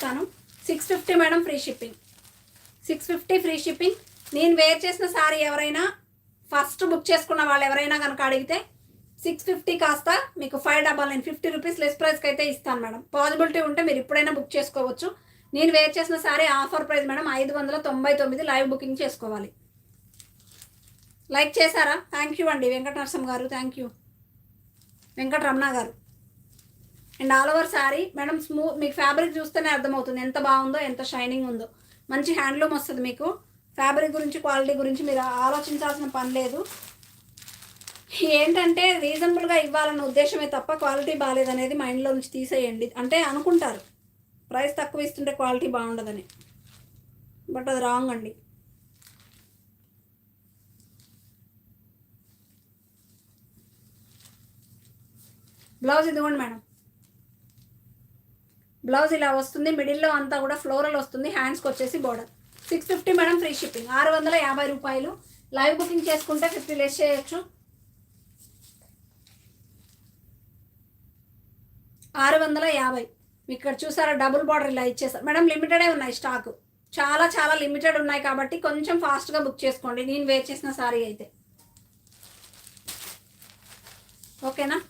ఇస్తాను. 650 madam free shipping. 650 free shipping. నేను wear చేసిన సారీ ఎవరైనా ఫస్ట్ బుక్ చేసుకున్న వాళ్ళు ఎవరైనా కనుక అడిగితే 650 కాస్త మీకు 599 50 రూపీస్ లెస్ ప్రైస్కి అయితే ఇస్తాను మేడం. పాసిబిలిటీ ఉంటే మీరు ఇప్పుడైనా బుక్ చేసుకోవచ్చు. నేను వేర్ చేసిన sorry offer price madam 599. Live booking చేసుకోవాలి. లైక్ చేశారా? థ్యాంక్ యూ అండి వెంకటనరసం గారు, థ్యాంక్ యూ వెంకటరమణ గారు. And all over sari madam మీకు ఫ్యాబ్రిక్ చూస్తేనే అర్థమవుతుంది ఎంత బాగుందో, ఎంత షైనింగ్ ఉందో. మంచి హ్యాండ్లూమ్ వస్తుంది మీకు. ఫ్యాబ్రిక్ గురించి, క్వాలిటీ గురించి మీరు ఆలోచించాల్సిన పని లేదు. ఏంటంటే రీజనబుల్గా ఇవ్వాలన్న ఉద్దేశమే తప్ప క్వాలిటీ బాగాలేదనేది మైండ్లో నుంచి తీసేయండి. అంటే అనుకుంటారు ప్రైస్ తక్కువ ఇస్తుంటే క్వాలిటీ బాగుండదని, బట్ అది రాంగ్ అండి. బ్లౌజ్ ఇదిగోండి మేడం. బ్లౌజ్ ఇలా వస్తుంది, మిడిల్లో అంతా కూడా ఫ్లోరల్ వస్తుంది, హ్యాండ్స్కి వచ్చేసి బోర్డర్. 650 madam free shipping. 650 రూపాయలు. లైవ్ బుకింగ్ చేసుకుంటే 50 లెస్ చేయొచ్చు. 650. ఇక్కడ చూసారా డబుల్ బార్డర్ ఇలా ఇచ్చేసారు మేడం. లిమిటెడే ఉన్నాయి స్టాక్, చాలా చాలా లిమిటెడ్ ఉన్నాయి కాబట్టి కొంచెం ఫాస్ట్గా బుక్ చేసుకోండి. నేను వేర్ చేసిన సారీ అయితే ఓకేనా.